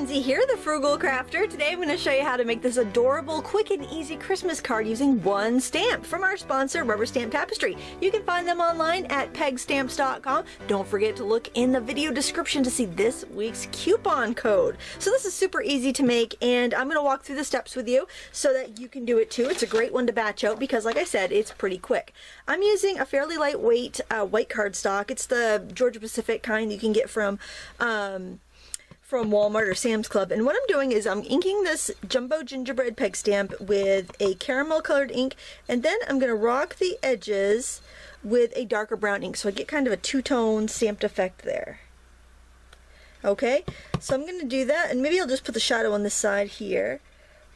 Lindsay here, the Frugal Crafter. Today I'm going to show you how to make this adorable, quick and easy Christmas card using one stamp from our sponsor, Rubber Stamp Tapestry. You can find them online at pegstamps.com. Don't forget to look in the video description to see this week's coupon code. So this is super easy to make, and I'm going to walk through the steps with you so that you can do it too. It's a great one to batch out because, like I said, it's pretty quick. I'm using a fairly lightweight white cardstock. It's the Georgia Pacific kind you can get from Walmart or Sam's Club, and what I'm doing is I'm inking this jumbo gingerbread peg stamp with a caramel colored ink, and then I'm going to rock the edges with a darker brown ink so I get kind of a two-tone stamped effect there. Okay, so I'm going to do that, and maybe I'll just put the shadow on this side here.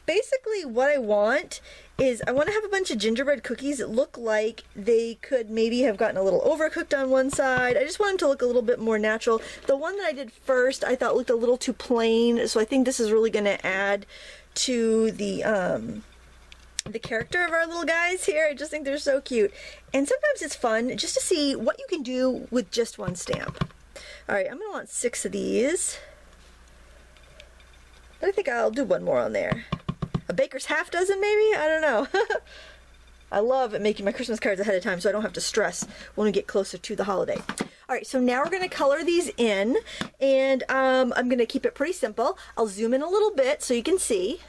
Basically what I want is I want to have a bunch of gingerbread cookies that look like they could maybe have gotten a little overcooked on one side. I just want them to look a little bit more natural. The one that I did first I thought looked a little too plain, so I think this is really going to add to the character of our little guys here. I just think they're so cute. And sometimes it's fun just to see what you can do with just one stamp. Alright, I'm going to want 6 of these. But I think I'll do one more on there. A baker's half dozen maybe? I don't know. I love making my Christmas cards ahead of time so I don't have to stress when we get closer to the holiday. Alright, so now we're going to color these in, and I'm going to keep it pretty simple. I'll zoom in a little bit so you can see.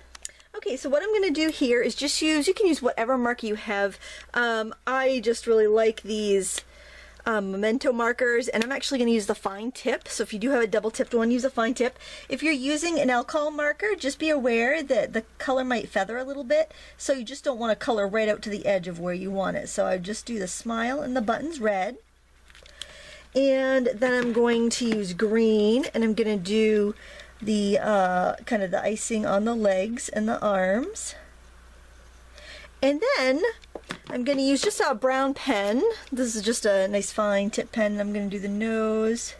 Okay, so what I'm going to do here is just use, you can use whatever marker you have. I just really like these memento markers, and I'm actually going to use the fine tip. So if you do have a double tipped one, use a fine tip. If you're using an alcohol marker, just be aware that the color might feather a little bit, so you just don't want to color right out to the edge of where you want it. So I just do the smile and the buttons red, and then I'm going to use green, and I'm going to do the kind of the icing on the legs and the arms. And then I'm going to use just a brown pen. This is just a nice fine tip pen. I'm going to do the nose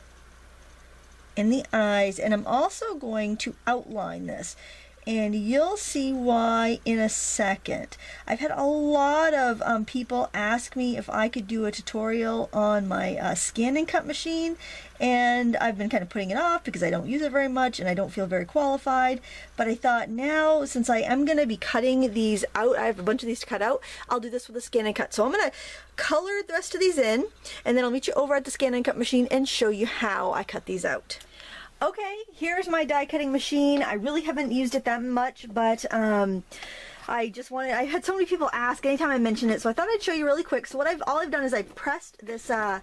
and the eyes, and I'm also going to outline this, and you'll see why in a second. I've had a lot of people ask me if I could do a tutorial on my scan and cut machine, and I've been kind of putting it off because I don't use it very much and I don't feel very qualified. But I thought now, since I am going to be cutting these out, I have a bunch of these to cut out, I'll do this with a scan and cut. So I'm going to color the rest of these in, and then I'll meet you over at the scan and cut machine and show you how I cut these out. Okay, here's my die cutting machine. I really haven't used it that much, but I had so many people ask anytime I mention it, so I thought I'd show you really quick. So all I've done is I pressed this the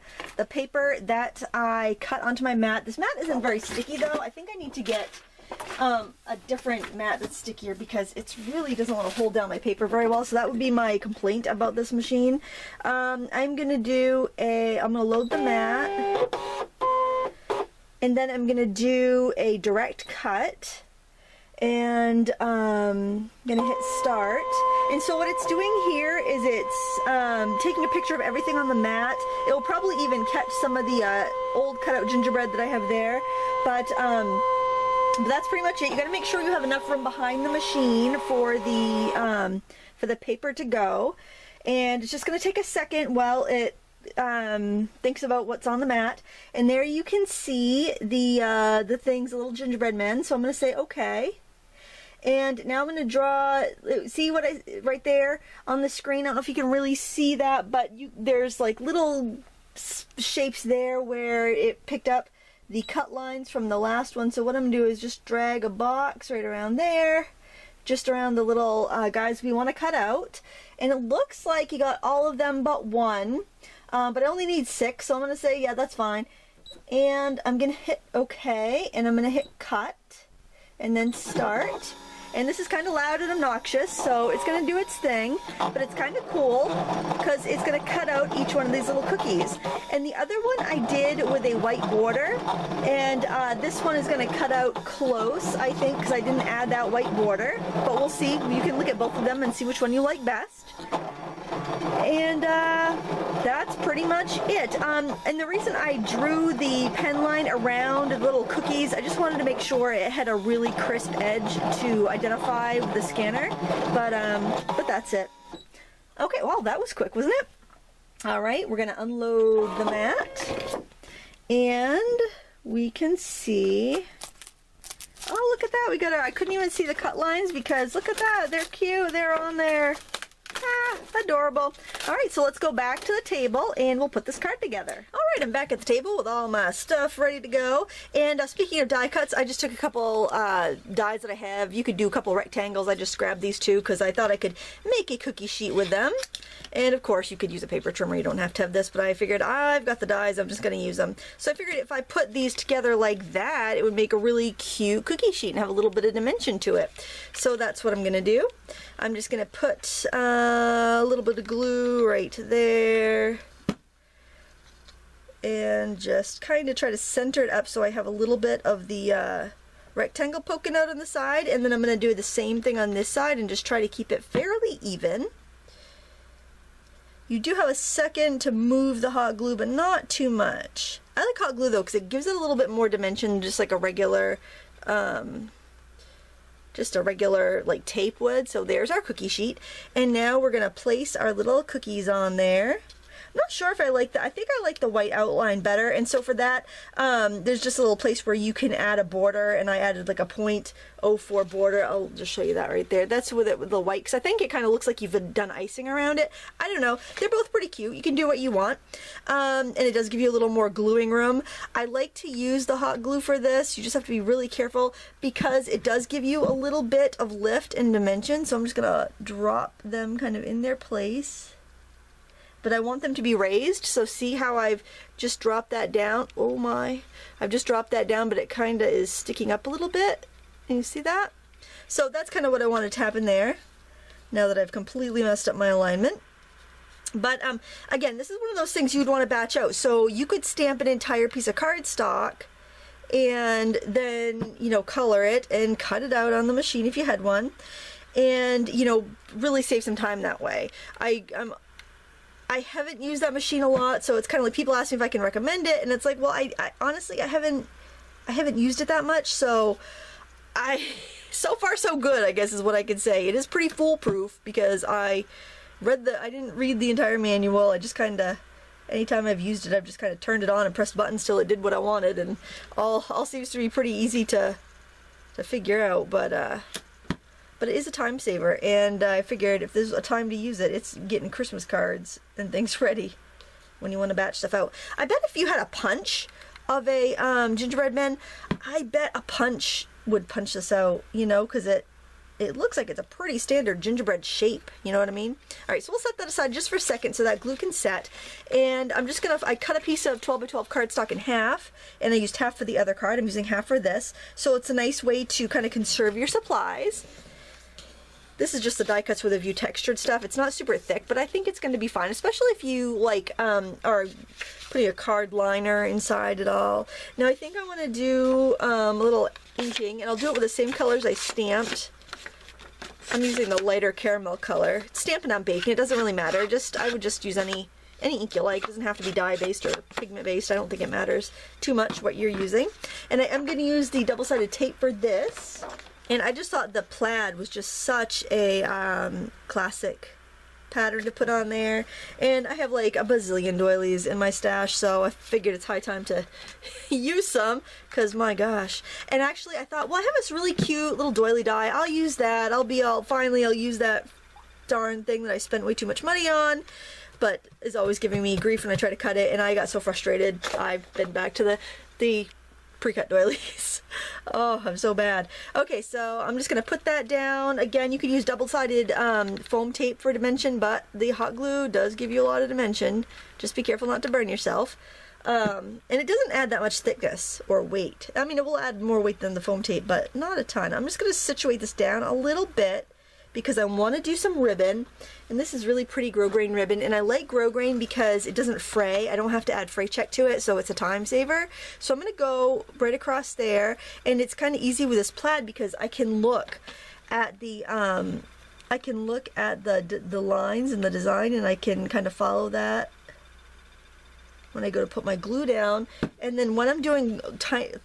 paper that I cut onto my mat. This mat isn't very sticky though. I think I need to get a different mat that's stickier because it really doesn't want to hold down my paper very well. So that would be my complaint about this machine. I'm gonna load the mat, and then I'm gonna do a direct cut, and I'm gonna hit start. And so what it's doing here is it's taking a picture of everything on the mat. It will probably even catch some of the old cutout gingerbread that I have there, but that's pretty much it. You gotta make sure you have enough room behind the machine for the paper to go, and it's just gonna take a second while it thinks about what's on the mat. And there you can see the things, the little gingerbread men. So I'm going to say okay, and now I'm going to draw. See what right there on the screen? I don't know if you can really see that, but there's like little shapes there where it picked up the cut lines from the last one. So what I'm going to do is just drag a box right around there, just around the little guys we want to cut out. And it looks like you got all of them but one. But I only need 6, so I'm going to say, yeah, that's fine. And I'm going to hit OK, and I'm going to hit cut, and then start. And this is kind of loud and obnoxious, so it's going to do its thing, but it's kind of cool because it's going to cut out each one of these little cookies. And the other one I did with a white border, and this one is going to cut out close, I think, because I didn't add that white border. But we'll see. You can look at both of them and see which one you like best. And that's pretty much it. And the reason I drew the pen line around the little cookies, I just wanted to make sure it had a really crisp edge to identify with the scanner. But that's it. Okay, well, that was quick, wasn't it? All right, we're gonna unload the mat, and we can see. Oh, look at We got our, I couldn't even see the cut lines because look at that. They're cute. They're on there. Ah, adorable. All right, so let's go back to the table and we'll put this card together. All right, I'm back at the table with all my stuff ready to go. And speaking of die cuts, I just took a couple dies that I have. You could do a couple rectangles. I just grabbed these two because I thought I could make a cookie sheet with them. And of course, you could use a paper trimmer. You don't have to have this, but I figured I've got the dies. I'm just going to use them. So I figured if I put these together like that, it would make a really cute cookie sheet and have a little bit of dimension to it. So that's what I'm going to do. I'm just going to put a little bit of glue right there and just kind of try to center it up so I have a little bit of the rectangle poking out on the side, and then I'm going to do the same thing on this side and just try to keep it fairly even. You do have a second to move the hot glue, but not too much. I like hot glue though because it gives it a little bit more dimension, just like a regular like tape would. So there's our cookie sheet, and now we're gonna place our little cookies on there. I'm not sure if I like that. I think I like the white outline better, and so for that there's just a little place where you can add a border, and I added like a 0.04 border. I'll just show you that right there. That's with it with the white, because I think it kind of looks like you've done icing around it. I don't know. They're both pretty cute. You can do what you want, and it does give you a little more gluing room. I like to use the hot glue for this. You just have to be really careful because it does give you a little bit of lift and dimension. So I'm just gonna drop them kind of in their place. But I want them to be raised, so see how I've just dropped that down? Oh my, I've just dropped that down, but it kind of is sticking up a little bit. Can you see that? So that's kind of what I wanted to happen there, now that I've completely messed up my alignment. But again, this is one of those things you'd want to batch out. So you could stamp an entire piece of cardstock and then, you know, color it and cut it out on the machine if you had one, and, you know, really save some time that way. I haven't used that machine a lot, so it's kind of like people ask me if I can recommend it, and it's like, well, I honestly, I haven't used it that much, so so far so good, I guess is what I could say. It is pretty foolproof because I didn't read the entire manual. I just kind of, anytime I've used it, I've just kind of turned it on and pressed buttons till it did what I wanted, and all seems to be pretty easy to figure out, but it is a time saver, and I figured if there's a time to use it, it's getting Christmas cards and things ready when you want to batch stuff out. I bet if you had a punch of a gingerbread man, I bet a punch would punch this out, you know, because it looks like it's a pretty standard gingerbread shape, you know what I mean? Alright, so we'll set that aside just for a second so that glue can set, and I'm just gonna, I cut a piece of 12 by 12 cardstock in half, and I used half for the other card. I'm using half for this, so it's a nice way to kind of conserve your supplies. This is just the die cuts with a view textured stuff. It's not super thick, but I think it's going to be fine, especially if you like are putting a card liner inside it all. Now I think I want to do a little inking, and I'll do it with the same colors I stamped. I'm using the lighter caramel color. Stamping on baking, it doesn't really matter. I would just use any ink you like. It doesn't have to be dye based or pigment based. I don't think it matters too much what you're using. And I am going to use the double-sided tape for this. And I just thought the plaid was just such a classic pattern to put on there. And I have like a bazillion doilies in my stash, so I figured it's high time to use some, because my gosh. And actually I thought, well, I have this really cute little doily die. I'll use that. Finally I'll use that darn thing that I spent way too much money on, but is always giving me grief when I try to cut it, and I got so frustrated. I've been back to the pre-cut doilies. Oh, I'm so bad. Okay, so I'm just going to put that down. Again, you could use double-sided foam tape for dimension, but the hot glue does give you a lot of dimension. Just be careful not to burn yourself. And it doesn't add that much thickness or weight. I mean, it will add more weight than the foam tape, but not a ton. I'm just going to situate this down a little bit because I want to do some ribbon, and this is really pretty grosgrain ribbon, and I like grosgrain because it doesn't fray. I don't have to add fray check to it, so it's a time saver. So I'm going to go right across there, and it's kind of easy with this plaid because I can look at the the lines and the design, and I can kind of follow that when I go to put my glue down. And then when I'm doing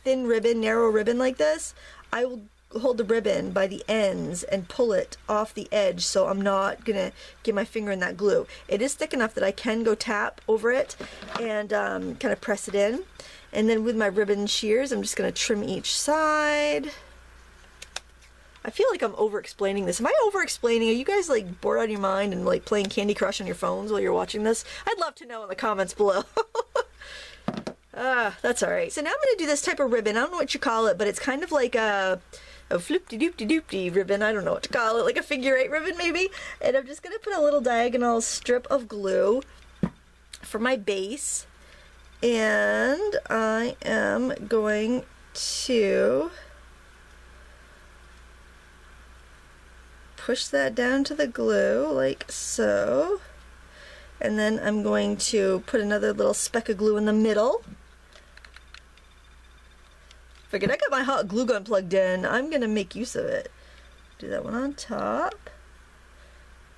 thin ribbon, narrow ribbon like this, I will hold the ribbon by the ends and pull it off the edge, so I'm not gonna get my finger in that glue. It is thick enough that I can go tap over it and kind of press it in, and then with my ribbon shears I'm just gonna trim each side. I feel like I'm over-explaining this. Am I over-explaining? Are you guys like bored out of your mind and like playing Candy Crush on your phones while you're watching this? I'd love to know in the comments below. That's alright. So now I'm going to do this type of ribbon. I don't know what you call it, but it's kind of like a floop-de-doop-de-doop-de ribbon. I don't know what to call it. Like a figure 8 ribbon maybe. And I'm just going to put a little diagonal strip of glue for my base. And I am going to push that down to the glue like so. And then I'm going to put another little speck of glue in the middle. Figured I got my hot glue gun plugged in. I'm gonna make use of it. Do that one on top.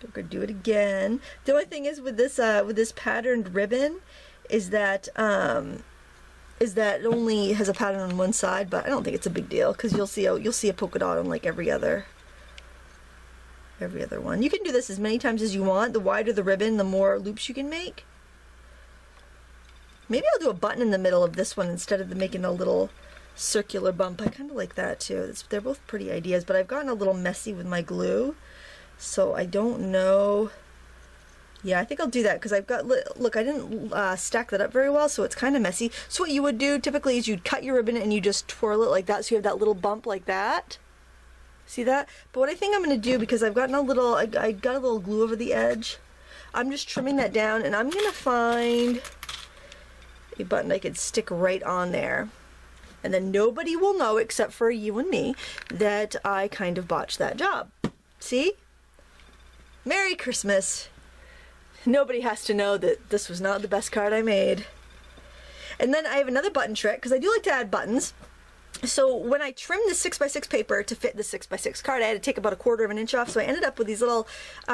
I'm gonna do it again. The only thing is with this patterned ribbon is that it only has a pattern on one side, but I don't think it's a big deal because you'll see a polka dot on like every other one. You can do this as many times as you want. The wider the ribbon, the more loops you can make. Maybe I'll do a button in the middle of this one instead of making a little circular bump. I kind of like that too. They're both pretty ideas, but I've gotten a little messy with my glue, so I don't know. Yeah, I think I'll do that because I've got, look, I didn't stack that up very well, so it's kind of messy. So what you would do typically is you'd cut your ribbon and you just twirl it like that, so you have that little bump like that. See that? But what I think I'm going to do, because I've gotten a little, I got a little glue over the edge, I'm just trimming that down, and I'm going to find a button I could stick right on there. And then nobody will know, except for you and me, that I kind of botched that job. See? Merry Christmas. Nobody has to know that this was not the best card I made. And then I have another button trick, because I do like to add buttons. So when I trimmed the 6x6 paper to fit the 6x6 card, I had to take about 1/4 of an inch off, so I ended up with these little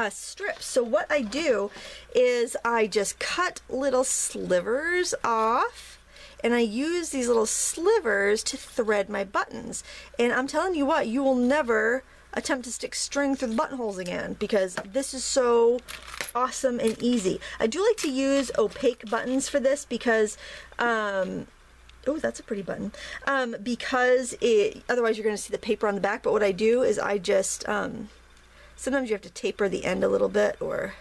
strips. So what I do is I just cut little slivers off, and I use these little slivers to thread my buttons. And I'm telling you what, you will never attempt to stick string through the buttonholes again, because this is so awesome and easy. I do like to use opaque buttons for this because oh, that's a pretty button. Because otherwise you're going to see the paper on the back. But what I do is I just, sometimes you have to taper the end a little bit or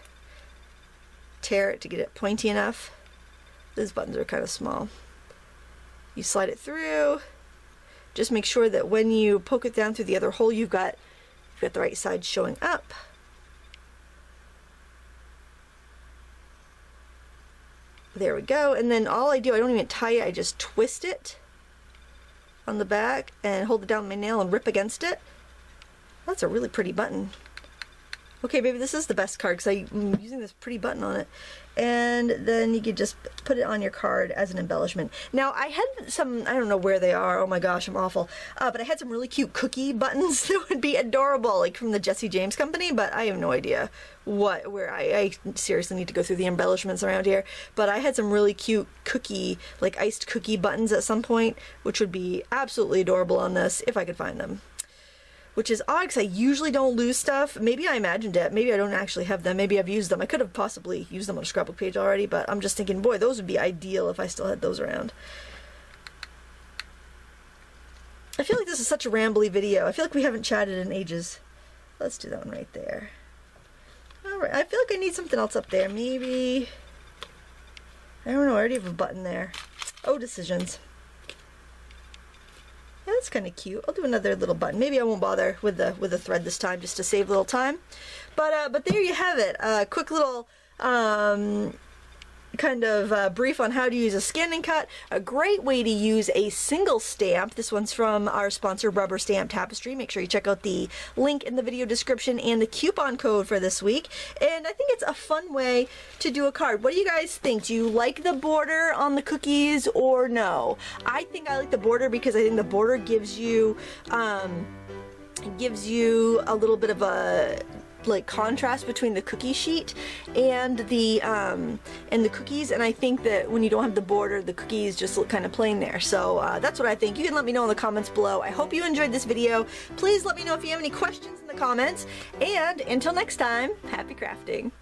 tear it to get it pointy enough. These buttons are kind of small. You slide it through. Just make sure that when you poke it down through the other hole, you've got the right side showing up. There we go. And then all I do, I don't even tie it, I just twist it on the back and hold it down with my nail and rip against it. That's a really pretty button. Okay, baby, this is the best card because I'm using this pretty button on it. And then you could just put it on your card as an embellishment. Now, I had some, I don't know where they are, oh my gosh, I'm awful. But I had some really cute cookie buttons that would be adorable, like from the Jesse James Company, but I have no idea where I seriously need to go through the embellishments around here. But I had some really cute cookie, like iced cookie buttons at some point, which would be absolutely adorable on this if I could find them. Which is odd because I usually don't lose stuff. Maybe I imagined it. Maybe I don't actually have them. Maybe I've used them. I could have possibly used them on a scrapbook page already, but I'm just thinking, boy, those would be ideal if I still had those around. I feel like this is such a rambly video. I feel like we haven't chatted in ages. Let's do that one right there. Alright, I feel like I need something else up there. Maybe, I don't know, I already have a button there. Oh, decisions. Yeah, that's kind of cute. I'll do another little button. Maybe I won't bother with the thread this time, just to save a little time. But there you have it. A quick little kind of brief on how to use a scan and cut. A great way to use a single stamp. This one's from our sponsor, Rubber Stamp Tapestry. Make sure you check out the link in the video description and the coupon code for this week. And I think it's a fun way to do a card. What do you guys think? Do you like the border on the cookies or no? I think I like the border because I think the border gives you a little bit of a like contrast between the cookie sheet and the cookies, and I think that when you don't have the border, the cookies just look kind of plain there. So that's what I think. You can let me know in the comments below. I hope you enjoyed this video. Please let me know if you have any questions in the comments, and until next time, happy crafting.